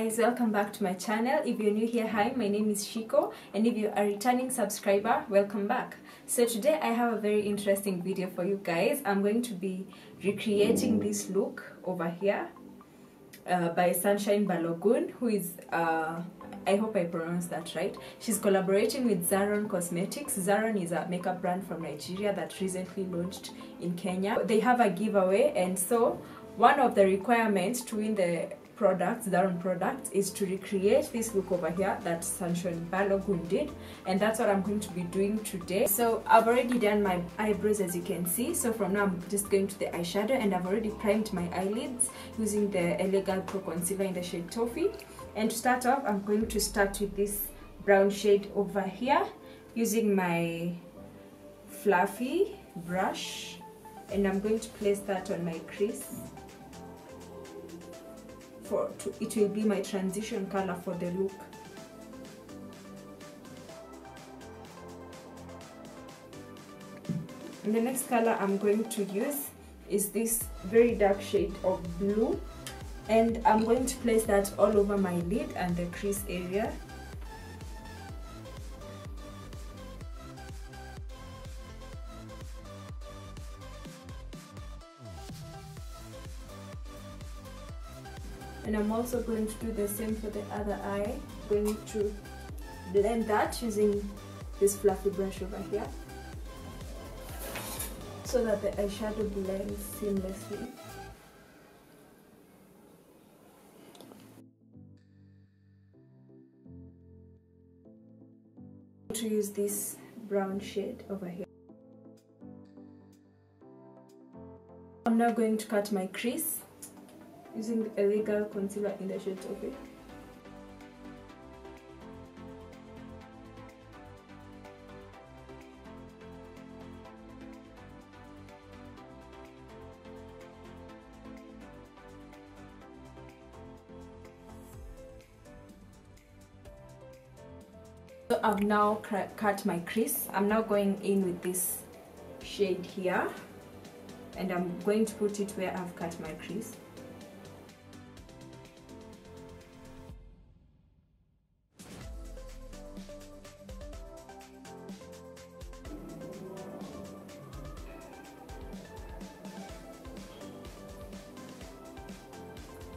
guys, welcome back to my channel. If you're new here, hi, my name is Shykoh, and if you're a returning subscriber, welcome back. So today I have a very interesting video for you guys. I'm going to be recreating this look over here by Sunshine Balogun, who is I hope I pronounced that right. She's collaborating with Zaron Cosmetics. Zaron is a makeup brand from Nigeria that recently launched in Kenya. They have a giveaway, and so one of the requirements to win the products, Zaron products, is to recreate this look over here that Sunshine Balogun did, and that's what I'm going to be doing today. So I've already done my eyebrows, as you can see. So from now I'm just going to the eyeshadow, and I've already primed my eyelids using the Elegant Pro Concealer in the shade Toffee. And to start off, I'm going to start with this brown shade over here using my fluffy brush, and I'm going to place that on my crease. It will be my transition color for the look. And the next color I'm going to use is this very dark shade of blue, and I'm going to place that all over my lid and the crease area. And I'm also going to do the same for the other eye. I'm going to blend that using this fluffy brush over here so that the eyeshadow blends seamlessly. To use this brown shade over here. I'm now going to cut my crease using the Elegant concealer in the shade Toffee. So I've now cut my crease. I'm now going in with this shade here, and I'm going to put it where I've cut my crease.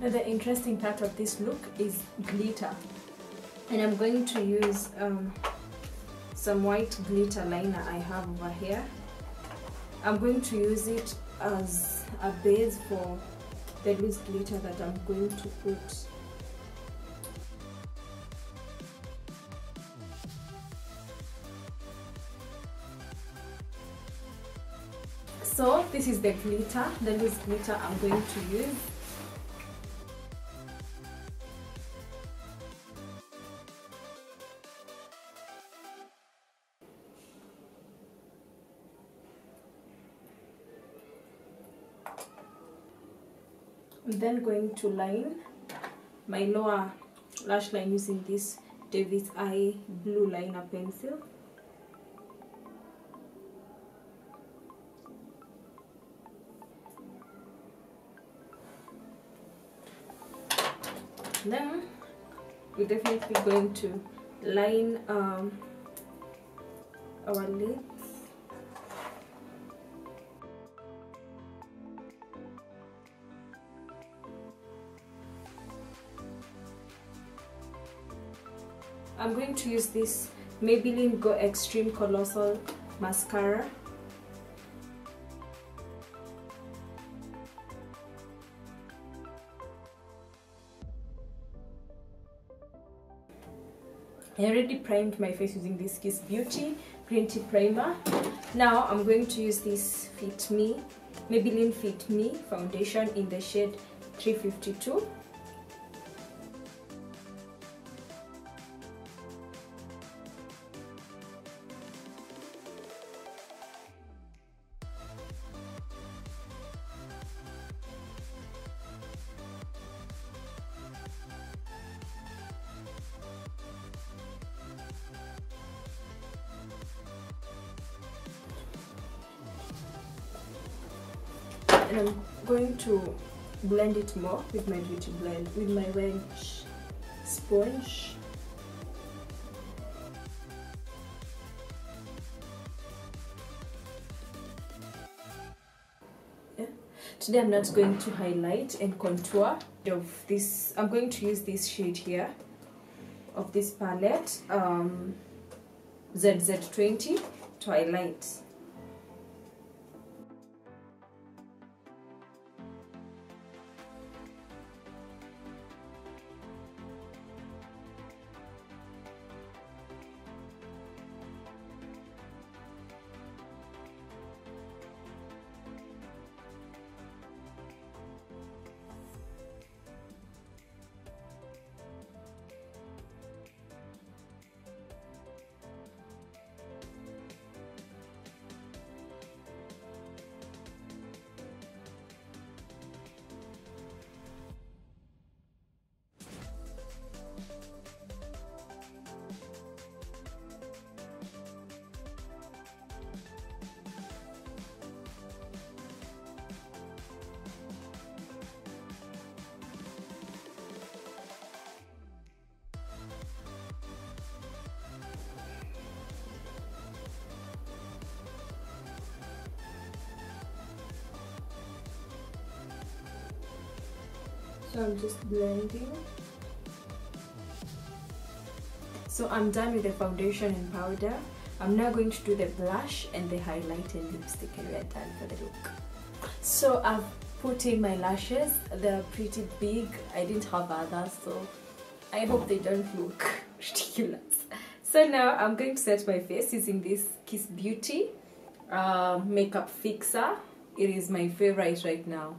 Now the interesting part of this look is glitter, and I'm going to use some white glitter liner I have over here. I'm going to use it as a base for the loose glitter that I'm going to put. So this is the glitter, the loose glitter I'm going to use. I'm then going to line my lower lash line using this David's Eye blue liner pencil. Then we're definitely going to line our lids. I'm going to use this Maybelline Go Extreme Colossal Mascara. I already primed my face using this Kissbeauty Green Tea Primer. Now I'm going to use this Maybelline Fit Me foundation in the shade 352. And I'm going to blend it more with my beauty blend, with my wedge sponge. Today I'm not going to highlight and contour of this. I'm going to use this shade here of this palette, ZZ20, to highlight. So I'm just blending. So I'm done with the foundation and powder. I'm now going to do the blush and the highlight and lipstick, and we're done for the look. So I've put in my lashes. They're pretty big. I didn't have others, so I hope they don't look ridiculous. So now I'm going to set my face using this Kissbeauty makeup fixer. It is my favorite right now.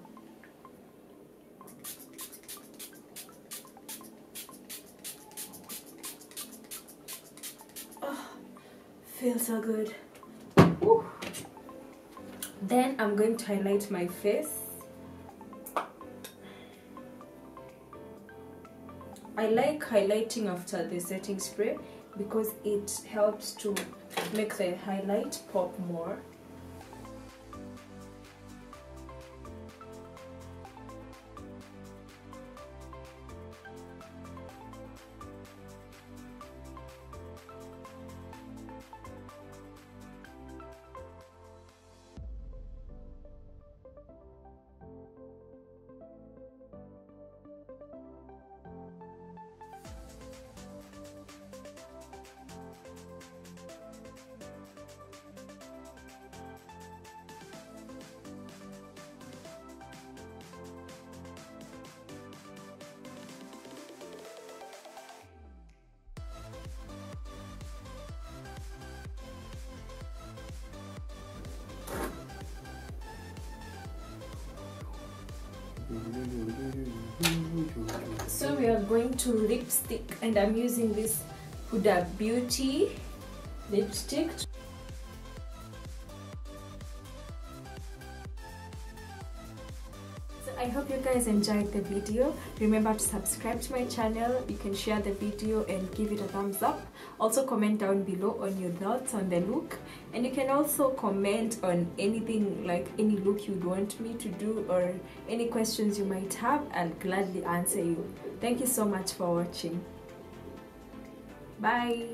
Feels so good. Woo. Then I'm going to highlight my face. I like highlighting after the setting spray because it helps to make the highlight pop more. So we are going to lipstick, and I'm using this Huda Beauty lipstick. So I hope you guys enjoyed the video. Remember to subscribe to my channel. You can share the video and give it a thumbs up. Also comment down below on your thoughts on the look, and you can also comment on anything, like any look you'd want me to do or any questions you might have. I'll gladly answer you. Thank you so much for watching. Bye.